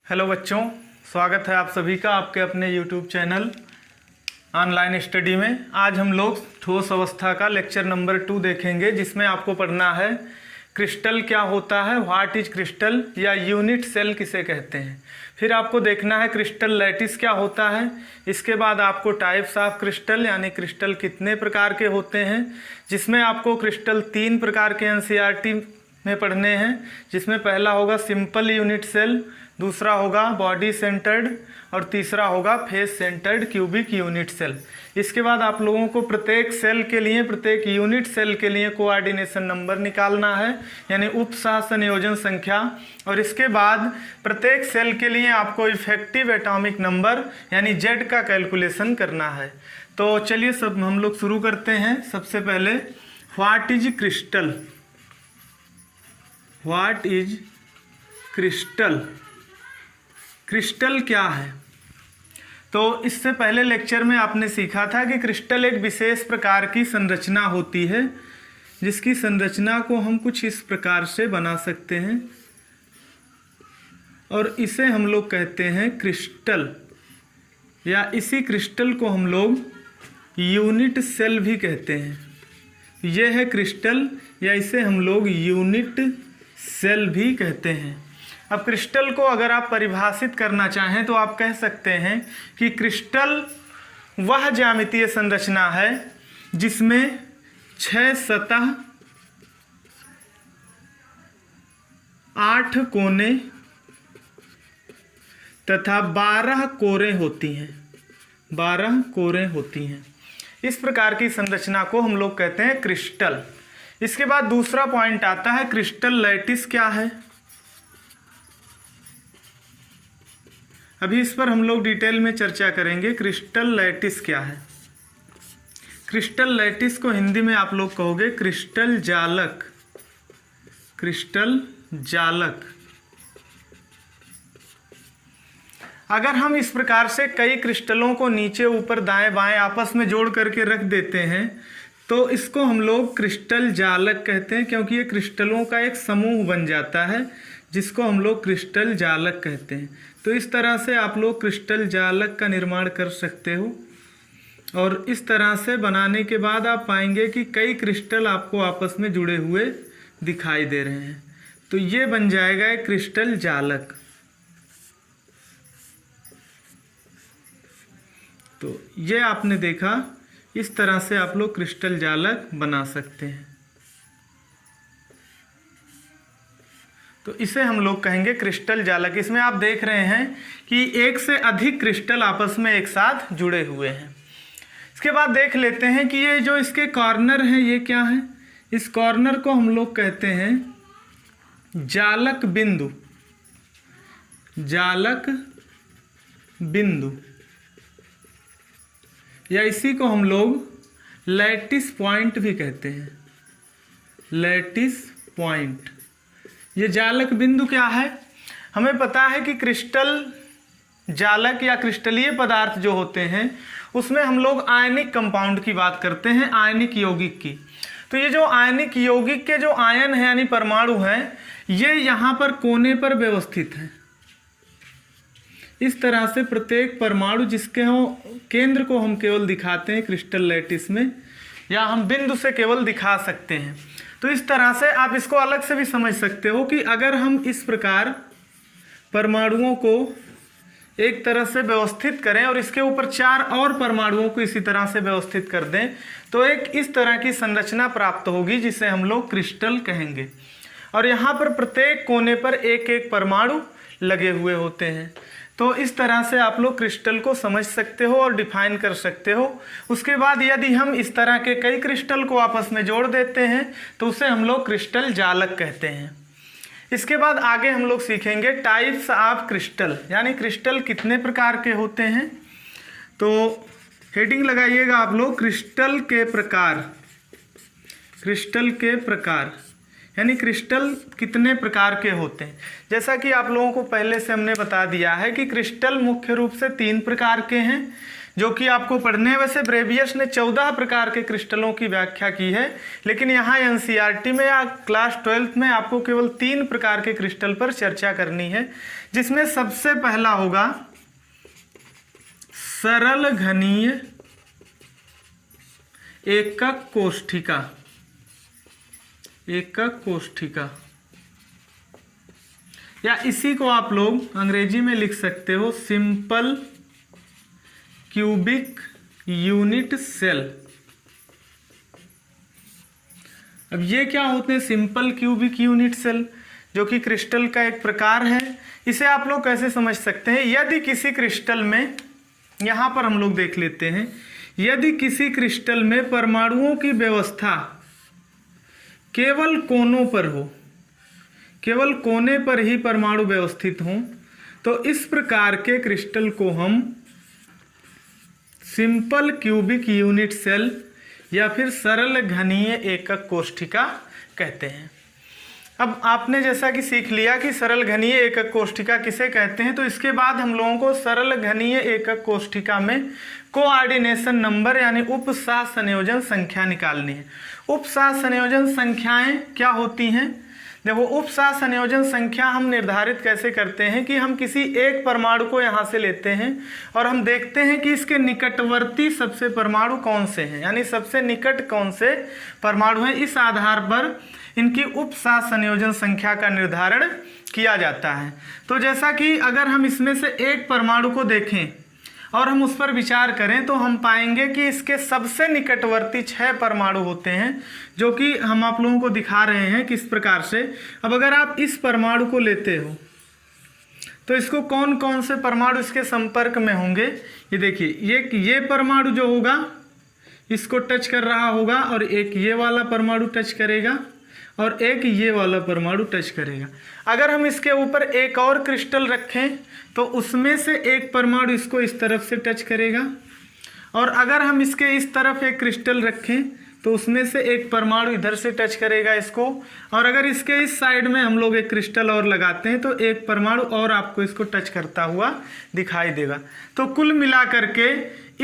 Hello बच्चों, स्वागत है आप सभी का आपके अपने YouTube चैनल ऑनलाइन स्टडी में। आज हम लोग ठोस अवस्था का लेक्चर नंबर 2 देखेंगे, जिसमें आपको पढ़ना है क्रिस्टल क्या होता है, व्हाट इज क्रिस्टल या यूनिट सेल किसे कहते हैं। फिर आपको देखना है क्रिस्टल लैटिस क्या होता है। इसके बाद आपको टाइप्स ऑफ क्रिस्टल यानी क्रिस्टल कितने प्रकार के होते हैं, जिसमें आपको क्रिस्टल 3 प्रकार के NCERT में पढ़ने हैं, जिसमें पहला होगा सिंपल यूनिट सेल, दूसरा होगा बॉडी सेंटर्ड और तीसरा होगा face centred cubic unit cell. इसके बाद आप लोगों को प्रत्येक सेल के लिए, प्रत्येक यूनिट सेल के लिए कोऑर्डिनेशन नंबर निकालना है, यानी उप सह संयोजन संख्या। और इसके बाद प्रत्येक सेल के लिए आपको इफेक्टिव एटॉमिक नंबर यानी Z का कैलकुलेशन करना है। तो चलिए सब हम लोग शुरू करते हैं। सबसे पहले what is crystal. What is crystal, crystal क्या है। तो इससे पहले लेक्चर में आपने सीखा था कि क्रिस्टल एक विशेष प्रकार की संरचना होती है, जिसकी संरचना को हम कुछ इस प्रकार से बना सकते हैं और इसे हम लोग कहते हैं क्रिस्टल, या इसी क्रिस्टल को हम लोग यूनिट सेल भी कहते हैं। यह है क्रिस्टल, या इसे हम लोग यूनिट सेल भी कहते हैं। अब क्रिस्टल को अगर आप परिभाषित करना चाहें तो आप कह सकते हैं कि क्रिस्टल वह ज्यामितीय संरचना है जिसमें 6 सतह, 8 कोने तथा 12 कोरें होती हैं। 12 कोरें होती हैं। इस प्रकार की संरचना को हम लोग कहते हैं क्रिस्टल। इसके बाद दूसरा पॉइंट आता है क्रिस्टल लैटिस क्या है। अभी इस पर हम लोग डिटेल में चर्चा करेंगे। क्रिस्टल लैटिस क्या है। क्रिस्टल लैटिस को हिंदी में आप लोग कहोगे क्रिस्टल जालक। क्रिस्टल जालक। अगर हम इस प्रकार से कई क्रिस्टलों को नीचे ऊपर दाएं बाएं आपस में जोड़ करके रख देते हैं तो इसको हम लोग क्रिस्टल जालक कहते हैं, क्योंकि ये क्रिस्टलों का एक समूह बन जाता है, जिसको हम लोग क्रिस्टल जालक कहते हैं। तो इस तरह से आप लोग क्रिस्टल जालक का निर्माण कर सकते हो, और इस तरह से बनाने के बाद आप पाएंगे कि कई क्रिस्टल आपको आपस में जुड़े हुए दिखाई दे रहे हैं। तो ये बन जाएगा एक क्रिस्टल जालक। तो ये आपने देखा, इस तरह से आप लोग क्रिस्टल जालक बना सकते हैं। तो इसे हम लोग कहेंगे क्रिस्टल जालक। इसमें आप देख रहे हैं कि एक से अधिक क्रिस्टल आपस में एक साथ जुड़े हुए हैं। इसके बाद देख लेते हैं कि ये जो इसके कॉर्नर हैं ये क्या है। इस कॉर्नर को हम लोग कहते हैं जालक बिंदु। जालक बिंदु, या इसी को हम लोग लैटिस पॉइंट भी कहते हैं। Lattice point. ये जालक बिंदु क्या है। हमें पता है कि क्रिस्टल जालक या क्रिस्टलीय पदार्थ जो होते हैं उसमें हम लोग आयनिक कंपाउंड की बात करते हैं, आयनिक यौगिक की। तो ये जो आयनिक यौगिक के जो आयन हैं यानी परमाणु हैं, ये यहाँ पर कोने पर व्यवस्थित हैं। इस तरह से प्रत्येक परमाणु जिसके केंद्र को हम केवल दिखाते हैं क्रिस्टल लैटिस में, या हम बिंदु से केवल दिखा सकते हैं। तो इस तरह से आप इसको अलग से भी समझ सकते हो कि अगर हम इस प्रकार परमाणुओं को एक तरह से व्यवस्थित करें और इसके ऊपर 4 और परमाणुओं को इसी तरह से व्यवस्थित कर दें तो एक इस तरह की संरचना प्राप्त होगी, जिसे हम लोग क्रिस्टल कहेंगे। और यहाँ पर प्रत्येक कोने पर एक एक परमाणु लगे हुए होते हैं। तो इस तरह से आप लोग क्रिस्टल को समझ सकते हो और डिफाइन कर सकते हो। उसके बाद यदि हम इस तरह के कई क्रिस्टल को आपस में जोड़ देते हैं तो उसे हम लोग क्रिस्टल जालक कहते हैं। इसके बाद आगे हम लोग सीखेंगे टाइप्स ऑफ क्रिस्टल, यानी क्रिस्टल कितने प्रकार के होते हैं। तो हेडिंग लगाइएगा आप लोग क्रिस्टल के प्रकार। क्रिस्टल के प्रकार यानी क्रिस्टल कितने प्रकार के होते हैं। जैसा कि आप लोगों को पहले से हमने बता दिया है कि क्रिस्टल मुख्य रूप से 3 प्रकार के हैं, जो कि आपको पढ़ने हैं। वैसे ब्रेवियस ने 14 प्रकार के क्रिस्टलों की व्याख्या की है, लेकिन यहाँ एनसीईआरटी में या क्लास 12th में आपको केवल 3 प्रकार के क्रिस्टल पर चर्चा करनी है, जिसमें सबसे पहला होगा सरल घनीय एकक कोष्ठिका। एकक कोष्ठिका, या इसी को आप लोग अंग्रेजी में लिख सकते हो सिंपल क्यूबिक यूनिट सेल। अब ये क्या होते हैं सिंपल क्यूबिक यूनिट सेल, जो कि क्रिस्टल का एक प्रकार है। इसे आप लोग कैसे समझ सकते हैं, यदि किसी क्रिस्टल में, यहाँ पर हम लोग देख लेते हैं, यदि किसी क्रिस्टल में परमाणुओं की व्यवस्था केवल कोनों पर हो, केवल कोने पर ही परमाणु व्यवस्थित हों, तो इस प्रकार के क्रिस्टल को हम सिंपल क्यूबिक यूनिट सेल या फिर सरल घनीय एकक कोष्ठिका कहते हैं। अब आपने जैसा कि सीख लिया कि सरल घनीय एकक कोष्ठिका किसे कहते हैं, तो इसके बाद हम लोगों को सरल घनीय एकक कोष्ठिका में कोऑर्डिनेशन नंबर यानी उपसह संयोजन संख्या निकालनी है। उपसह संयोजन संख्याएं क्या होती हैं? देखो, उपसह संयोजन संख्या हम निर्धारित कैसे करते हैं कि हम किसी एक परमाणु को यहाँ से लेते हैं और हम देखते हैं कि इसके निकटवर्ती सबसे परमाणु कौन से हैं, यानी सबसे निकट कौन से परमाणु हैं। इस आधार पर इनकी उपसह संयोजन संख्या का निर्धारण किया जाता है। तो जैसा कि अगर हम इसमें से एक परमाणु को देखें और हम उस पर विचार करें, तो हम पाएंगे कि इसके सबसे निकटवर्ती 6 परमाणु होते हैं, जो कि हम आप लोगों को दिखा रहे हैं किस प्रकार से। अब अगर आप इस परमाणु को लेते हो तो इसको कौन कौन से परमाणु इसके संपर्क में होंगे, ये देखिए, ये परमाणु जो होगा इसको टच कर रहा होगा, और एक ये वाला परमाणु टच करेगा, और एक ये वाला परमाणु टच करेगा। अगर हम इसके ऊपर एक और क्रिस्टल रखें तो उसमें से एक परमाणु इसको इस तरफ से टच करेगा, और अगर हम इसके इस तरफ एक क्रिस्टल रखें तो उसमें से एक परमाणु इधर से टच करेगा इसको, और अगर इसके इस साइड में हम लोग एक क्रिस्टल और लगाते हैं तो एक परमाणु और आपको इसको टच करता हुआ दिखाई देगा। तो कुल मिलाकर के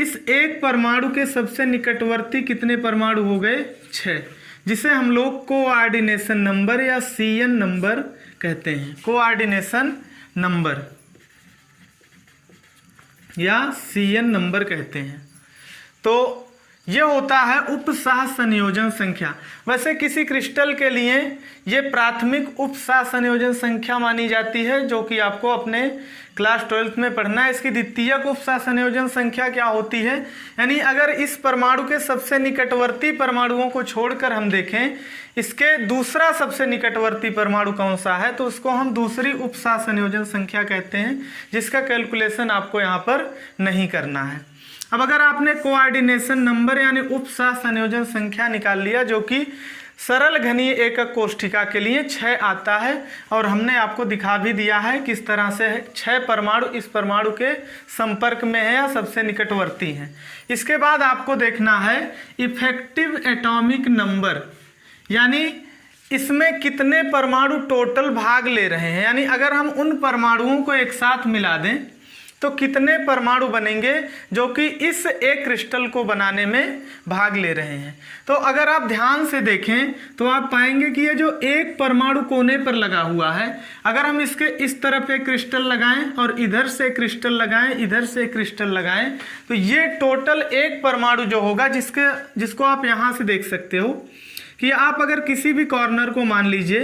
इस एक परमाणु के सबसे निकटवर्ती कितने परमाणु हो गए? 6, जिसे हम लोग कोऑर्डिनेशन नंबर या CN नंबर कहते हैं। कोऑर्डिनेशन नंबर या CN नंबर कहते हैं। तो ये होता है उपसह संयोजन संख्या। वैसे किसी क्रिस्टल के लिए ये प्राथमिक उपसह संयोजन संख्या मानी जाती है, जो कि आपको अपने क्लास 12th में पढ़ना है। इसकी द्वितीयक उपसह संयोजन संख्या क्या होती है, यानी अगर इस परमाणु के सबसे निकटवर्ती परमाणुओं को छोड़कर हम देखें इसके दूसरा सबसे निकटवर्ती परमाणु कौन सा है, तो उसको हम दूसरी उपसह संयोजन संख्या कहते हैं, जिसका कैलकुलेशन आपको यहाँ पर नहीं करना है। अब अगर आपने कोऑर्डिनेशन नंबर यानी उपसह संयोजन संख्या निकाल लिया, जो कि सरल घनीय एकक कोष्ठिका के लिए 6 आता है, और हमने आपको दिखा भी दिया है किस तरह से 6 परमाणु इस परमाणु के संपर्क में है या सबसे निकटवर्ती हैं। इसके बाद आपको देखना है इफेक्टिव एटॉमिक नंबर, यानी इसमें कितने परमाणु टोटल भाग ले रहे हैं, यानी अगर हम उन परमाणुओं को एक साथ मिला दें तो कितने परमाणु बनेंगे जो कि इस एक क्रिस्टल को बनाने में भाग ले रहे हैं। तो अगर आप ध्यान से देखें तो आप पाएंगे कि ये जो एक परमाणु कोने पर लगा हुआ है, अगर हम इसके इस तरफ एक क्रिस्टल लगाएं और इधर से क्रिस्टल लगाएं, इधर से क्रिस्टल लगाएं, तो ये टोटल एक परमाणु जो होगा, जिसको आप यहाँ से देख सकते हो कि आप अगर किसी भी कॉर्नर को मान लीजिए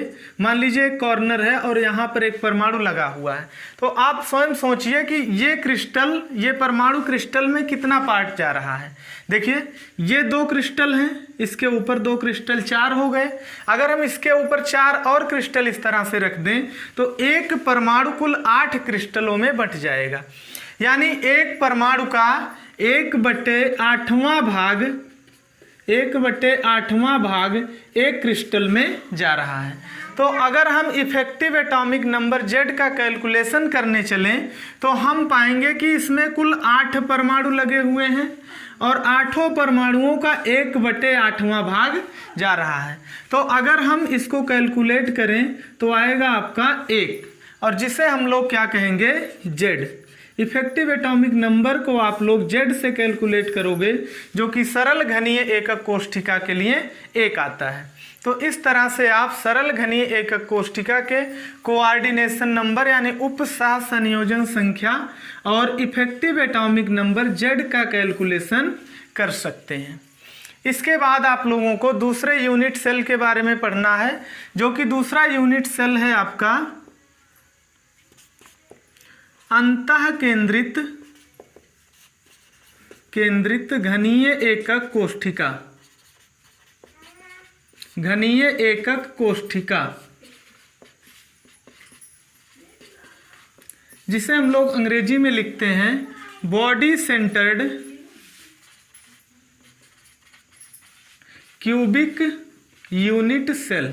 एक कॉर्नर है और यहाँ पर एक परमाणु लगा हुआ है, तो आप स्वयं सोचिए कि ये परमाणु क्रिस्टल में कितना पार्ट जा रहा है। देखिए, ये 2 क्रिस्टल हैं, इसके ऊपर 2 क्रिस्टल 4 हो गए। अगर हम इसके ऊपर 4 और क्रिस्टल इस तरह से रख दें तो एक परमाणु कुल 8 क्रिस्टलों में बंट जाएगा, यानी एक परमाणु का 1/8वां भाग एक क्रिस्टल में जा रहा है। तो अगर हम इफेक्टिव एटॉमिक नंबर Z का कैलकुलेशन करने चलें तो हम पाएंगे कि इसमें कुल 8 परमाणु लगे हुए हैं और 8 परमाणुओं का 1/8वां भाग जा रहा है। तो अगर हम इसको कैलकुलेट करें तो आएगा आपका 1, और जिसे हम लोग क्या कहेंगे Z, इफेक्टिव एटॉमिक नंबर को आप लोग Z से कैलकुलेट करोगे, जो कि सरल घनीय एकक कोष्ठिका के लिए 1 आता है। तो इस तरह से आप सरल घनीय एकक कोष्ठिका के कोऑर्डिनेशन नंबर यानी उपसह संयोजन संख्या और इफेक्टिव एटॉमिक नंबर Z का कैलकुलेशन कर सकते हैं। इसके बाद आप लोगों को दूसरे यूनिट सेल के बारे में पढ़ना है, जो कि दूसरा यूनिट सेल है आपका अंतः केंद्रित घनीय एकक कोष्ठिका। घनीय एकक कोष्ठिका, जिसे हम लोग अंग्रेजी में लिखते हैं body centred cubic unit cell.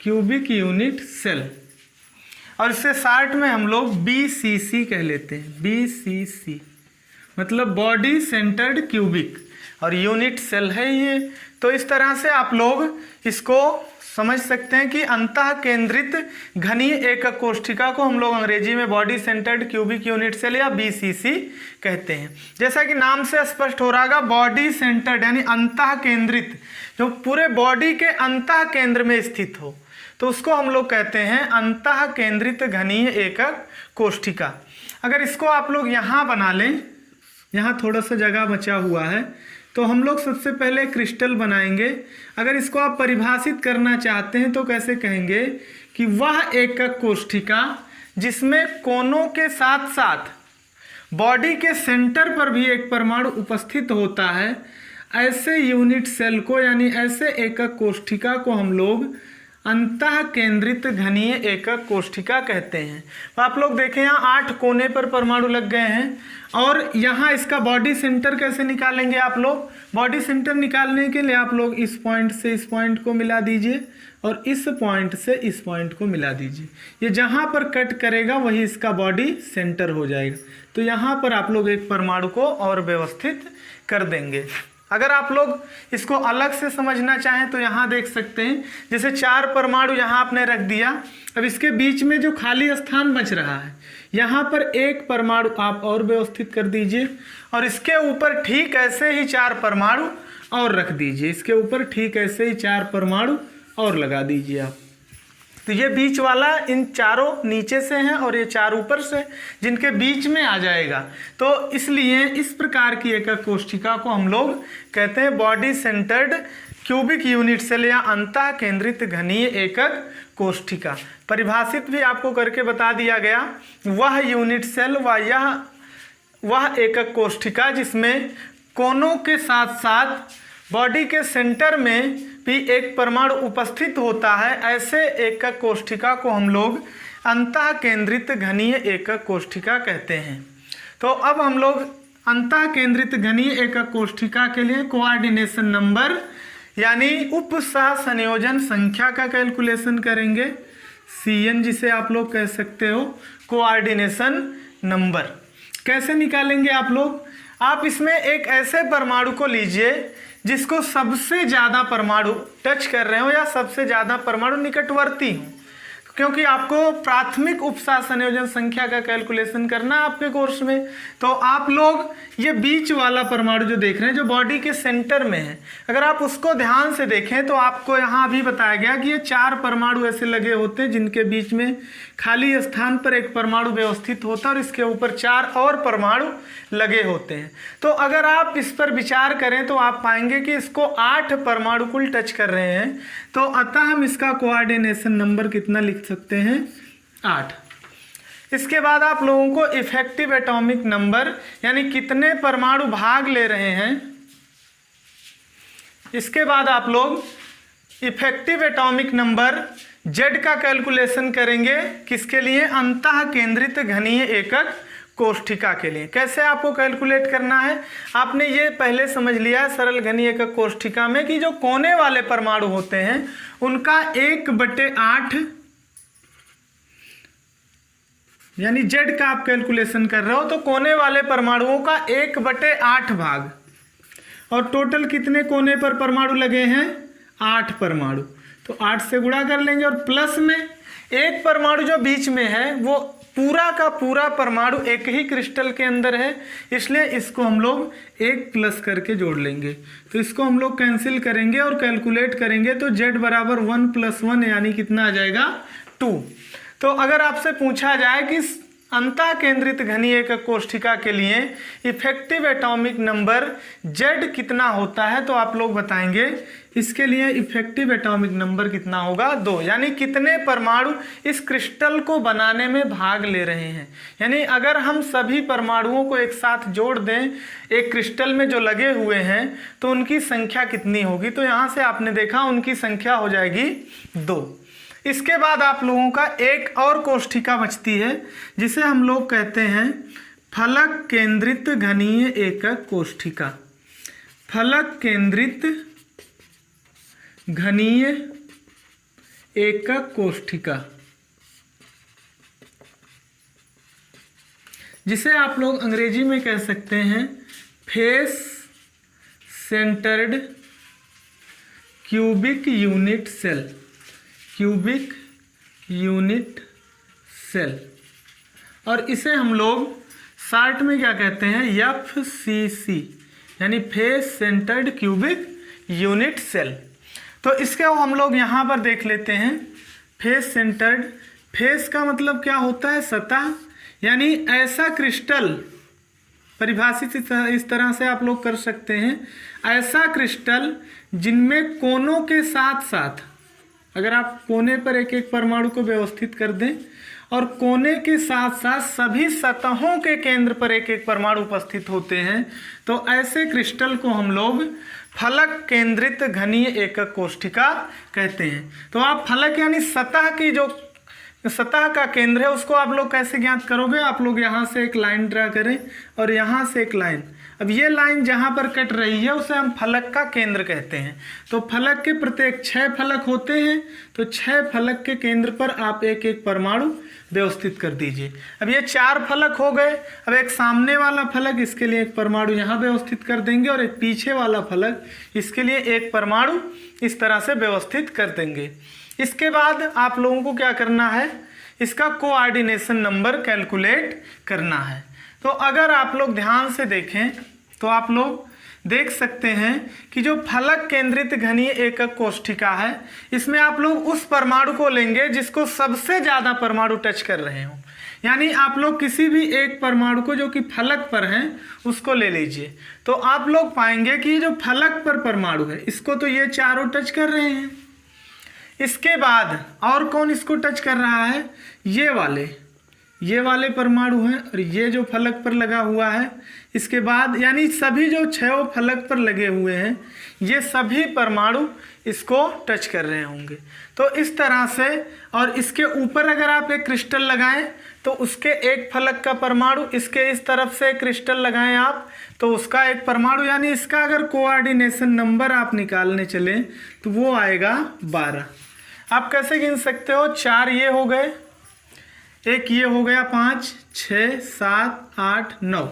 Cubic unit cell, और इसे शार्ट में हम लोग BCC कह लेते हैं। BCC मतलब बॉडी सेंटर्ड क्यूबिक, और यूनिट सेल है ये। तो इस तरह से आप लोग इसको समझ सकते हैं कि अंतः केंद्रित घनीय एकक कोष्ठिका को हम लोग अंग्रेजी में body centred cubic unit cell या BCC कहते हैं। जैसा कि नाम से स्पष्ट हो रहा होगा, बॉडी सेंटर्ड यानी अंतः केंद्रित, जो पूरे बॉडी के अंतः केंद्र में स्थित हो, तो उसको हम लोग कहते हैं अंतः केंद्रित घनीय एकक कोष्ठिका। अगर इसको आप लोग यहाँ बना लें, यहाँ थोड़ा सा जगह बचा हुआ है, तो हम लोग सबसे पहले क्रिस्टल बनाएंगे। अगर इसको आप परिभाषित करना चाहते हैं तो कैसे कहेंगे कि वह एकक कोष्ठिका जिसमें कोनों के साथ साथ बॉडी के सेंटर पर भी एक परमाणु उपस्थित होता है, ऐसे यूनिट सेल को यानी ऐसे एकक कोष्ठिका को हम लोग अंतः केंद्रित घनीय एकक कोष्ठिका कहते हैं। तो आप लोग देखें यहाँ 8 कोने पर परमाणु लग गए हैं, और यहाँ इसका बॉडी सेंटर कैसे निकालेंगे आप लोग? बॉडी सेंटर निकालने के लिए आप लोग इस पॉइंट से इस पॉइंट को मिला दीजिए और इस पॉइंट से इस पॉइंट को मिला दीजिए। ये जहाँ पर कट करेगा वही इसका बॉडी सेंटर हो जाएगा। तो यहाँ पर आप लोग एक परमाणु को और व्यवस्थित कर देंगे। अगर आप लोग इसको अलग से समझना चाहें तो यहाँ देख सकते हैं, जैसे 4 परमाणु यहाँ आपने रख दिया, अब इसके बीच में जो खाली स्थान बच रहा है यहाँ पर एक परमाणु आप और व्यवस्थित कर दीजिए, और इसके ऊपर ठीक ऐसे ही 4 परमाणु और रख दीजिए। इसके ऊपर ठीक ऐसे ही 4 परमाणु और लगा दीजिए आप। तो ये बीच वाला इन चारों नीचे से हैं और ये 4 ऊपर से, जिनके बीच में आ जाएगा। तो इसलिए इस प्रकार की एकक कोष्ठिका को हम लोग कहते हैं body centred cubic unit cell या अंतः केंद्रित घनीय एकक कोष्ठिका। परिभाषित भी आपको करके बता दिया गया, वह यूनिट सेल वह एकक कोष्ठिका जिसमें कोनों के साथ साथ बॉडी के सेंटर में भी एक परमाणु उपस्थित होता है, ऐसे एकक कोष्ठिका को हम लोग अंतः केंद्रित घनीय एकक कोष्ठिका कहते हैं। तो अब हम लोग अंतः केंद्रित घनीय एकक कोष्ठिका के लिए कोऑर्डिनेशन नंबर यानी उपसह संयोजन संख्या का कैलकुलेशन करेंगे। CN जिसे आप लोग कह सकते हो कोऑर्डिनेशन नंबर। कैसे निकालेंगे आप लोग? आप इसमें एक ऐसे परमाणु को लीजिए जिसको सबसे ज़्यादा परमाणु टच कर रहे हो या सबसे ज़्यादा परमाणु निकटवर्ती हो, क्योंकि आपको प्राथमिक उपसह संयोजन संख्या का कैलकुलेशन करना है आपके कोर्स में। तो आप लोग ये बीच वाला परमाणु जो देख रहे हैं, जो बॉडी के सेंटर में है, अगर आप उसको ध्यान से देखें तो आपको यहाँ अभी बताया गया कि ये 4 परमाणु ऐसे लगे होते हैं जिनके बीच में खाली स्थान पर एक परमाणु व्यवस्थित होता है और इसके ऊपर 4 और परमाणु लगे होते हैं। तो अगर आप इस पर विचार करें तो आप पाएंगे कि इसको 8 परमाणु कुल टच कर रहे हैं। तो अतः हम इसका कोऑर्डिनेशन नंबर कितना लिख सकते हैं? 8। इसके बाद आप लोगों को इफेक्टिव एटॉमिक नंबर यानी कितने परमाणु भाग ले रहे हैं, इसके बाद आप लोग इफेक्टिव एटॉमिक नंबर Z का कैलकुलेशन करेंगे। किसके लिए? अंतः केंद्रित घनीय एकक कोष्ठिका के लिए। कैसे आपको कैलकुलेट करना है? आपने ये पहले समझ लिया है सरल घनीय एकक कोष्ठिका में कि जो कोने वाले परमाणु होते हैं उनका 1/8 यानी Z का आप कैलकुलेशन कर रहे हो तो कोने वाले परमाणुओं का 1/8 भाग, और टोटल कितने कोने पर परमाणु लगे हैं? 8 परमाणु। तो 8 से गुणा कर लेंगे और प्लस में एक परमाणु जो बीच में है वो पूरा का पूरा परमाणु एक ही क्रिस्टल के अंदर है, इसलिए इसको हम लोग एक प्लस करके जोड़ लेंगे। तो इसको हम लोग कैंसिल करेंगे और कैलकुलेट करेंगे तो z बराबर 1 + 1 यानी कितना आ जाएगा 2। तो अगर आपसे पूछा जाए कि अंतः केंद्रित घनीय एकक कोष्ठिका के लिए इफेक्टिव एटॉमिक नंबर z कितना होता है, तो आप लोग बताएंगे इसके लिए इफेक्टिव एटॉमिक नंबर कितना होगा 2, यानी कितने परमाणु इस क्रिस्टल को बनाने में भाग ले रहे हैं। यानी अगर हम सभी परमाणुओं को एक साथ जोड़ दें एक क्रिस्टल में जो लगे हुए हैं तो उनकी संख्या कितनी होगी, तो यहाँ से आपने देखा उनकी संख्या हो जाएगी 2। इसके बाद आप लोगों का एक और कोष्ठिका बचती है जिसे हम लोग कहते हैं फलक केंद्रित घनीय एकक कोष्ठिका। फलक केंद्रित घनीय एकक कोष्ठिका, जिसे आप लोग अंग्रेजी में कह सकते हैं face centred cubic unit cell. Cubic unit cell, और इसे हम लोग शार्ट में क्या कहते हैं FCC, यानी face centred cubic unit cell. तो इसके हम लोग यहाँ पर देख लेते हैं फेस सेंटर्ड। फेस का मतलब क्या होता है सतह, यानी ऐसा क्रिस्टल, परिभाषित इस तरह से आप लोग कर सकते हैं, ऐसा क्रिस्टल जिनमें कोनों के साथ साथ, अगर आप कोने पर एक एक परमाणु को व्यवस्थित कर दें और कोने के साथ साथ सभी सतहों के केंद्र पर एक एक परमाणु उपस्थित होते हैं, तो ऐसे क्रिस्टल को हम लोग फलक केंद्रित घनीय एकक कोष्ठिका कहते हैं। तो आप फलक यानी सतह की जो सतह का केंद्र है उसको आप लोग कैसे ज्ञात करोगे, आप लोग यहाँ से एक लाइन ड्रा करें और यहाँ से एक लाइन। अब ये लाइन जहाँ पर कट रही है उसे हम फलक का केंद्र कहते हैं। तो फलक के प्रत्येक 6 फलक होते हैं, तो 6 फलक के केंद्र पर आप एक एक परमाणु व्यवस्थित कर दीजिए। अब ये 4 फलक हो गए। अब एक सामने वाला फलक, इसके लिए एक परमाणु यहाँ व्यवस्थित कर देंगे और एक पीछे वाला फलक, इसके लिए एक परमाणु इस तरह से व्यवस्थित कर देंगे। इसके बाद आप लोगों को क्या करना है, इसका कोऑर्डिनेशन नंबर कैलकुलेट करना है। तो अगर आप लोग ध्यान से देखें तो आप लोग देख सकते हैं कि जो फलक केंद्रित घनीय एकक कोष्ठिका है, इसमें आप लोग उस परमाणु को लेंगे जिसको सबसे ज़्यादा परमाणु टच कर रहे हों। यानी आप लोग किसी भी एक परमाणु को जो कि फलक पर हैं उसको ले लीजिए, तो आप लोग पाएंगे कि जो फलक पर परमाणु है इसको तो ये चारों टच कर रहे हैं। इसके बाद और कौन इसको टच कर रहा है, ये वाले परमाणु हैं और ये जो फलक पर लगा हुआ है। इसके बाद यानी सभी जो 6 फलक पर लगे हुए हैं ये सभी परमाणु इसको टच कर रहे होंगे। तो इस तरह से, और इसके ऊपर अगर आप एक क्रिस्टल लगाएं तो उसके एक फलक का परमाणु, इसके इस तरफ से क्रिस्टल लगाएं आप तो उसका एक परमाणु, यानी इसका अगर कोऑर्डिनेशन नंबर आप निकालने चलें तो वो आएगा 12। आप कैसे गिन सकते हो, 4 ये हो गए, एक ये हो गया, 5, 6, 7, 8, 9।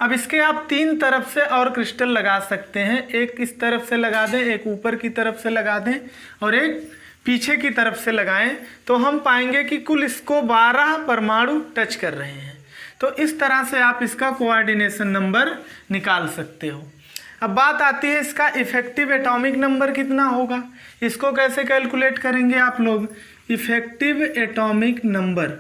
अब इसके आप 3 तरफ से और क्रिस्टल लगा सकते हैं। एक इस तरफ से लगा दें, एक ऊपर की तरफ से लगा दें और एक पीछे की तरफ से लगाएं, तो हम पाएंगे कि कुल इसको 12 परमाणु टच कर रहे हैं। तो इस तरह से आप इसका कोऑर्डिनेशन नंबर निकाल सकते हो। अब बात आती है इसका इफेक्टिव एटॉमिक नंबर कितना होगा। इसको कैसे कैलकुलेट करेंगे आप लोग, इफेक्टिव एटॉमिक नंबर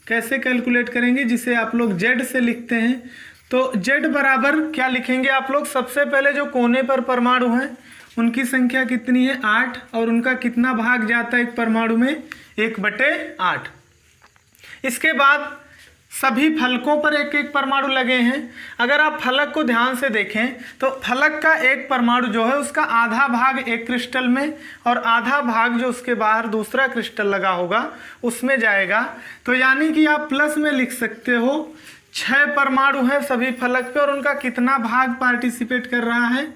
कैसे कैलकुलेट करेंगे, जिसे आप लोग Z से लिखते हैं। तो Z बराबर क्या लिखेंगे आप लोग, सबसे पहले जो कोने पर परमाणु हैं उनकी संख्या कितनी है 8, और उनका कितना भाग जाता है एक परमाणु में 1/8। इसके बाद सभी फलकों पर एक एक परमाणु लगे हैं। अगर आप फलक को ध्यान से देखें तो फलक का एक परमाणु जो है उसका आधा भाग एक क्रिस्टल में और आधा भाग जो उसके बाहर दूसरा क्रिस्टल लगा होगा उसमें जाएगा। तो यानी कि आप प्लस में लिख सकते हो 6 परमाणु हैं सभी फलक पे और उनका कितना भाग पार्टिसिपेट कर रहा है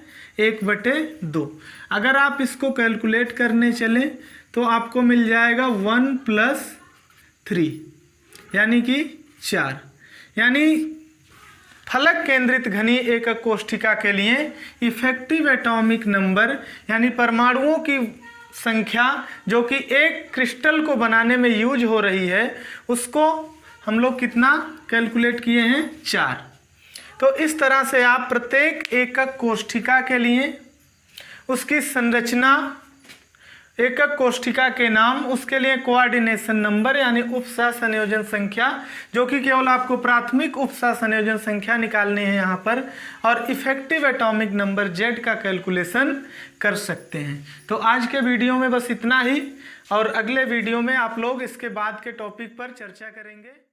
1/2। अगर आप इसको कैलकुलेट करने चलें तो आपको मिल जाएगा 1 + 3 यानी कि 4। यानी फलक केंद्रित घनीय एकक कोष्ठिका के लिए इफेक्टिव एटॉमिक नंबर यानी परमाणुओं की संख्या जो कि एक क्रिस्टल को बनाने में यूज हो रही है उसको हम लोग कितना कैलकुलेट किए हैं 4। तो इस तरह से आप प्रत्येक एकक कोष्ठिका के लिए उसकी संरचना, एकक कोष्ठिका के नाम, उसके लिए कोऑर्डिनेशन नंबर यानी उपसह संयोजन संख्या, जो कि केवल आपको प्राथमिक उपसह संयोजन संख्या निकालनी है यहाँ पर, और इफेक्टिव एटॉमिक नंबर Z का कैलकुलेशन कर सकते हैं। तो आज के वीडियो में बस इतना ही, और अगले वीडियो में आप लोग इसके बाद के टॉपिक पर चर्चा करेंगे।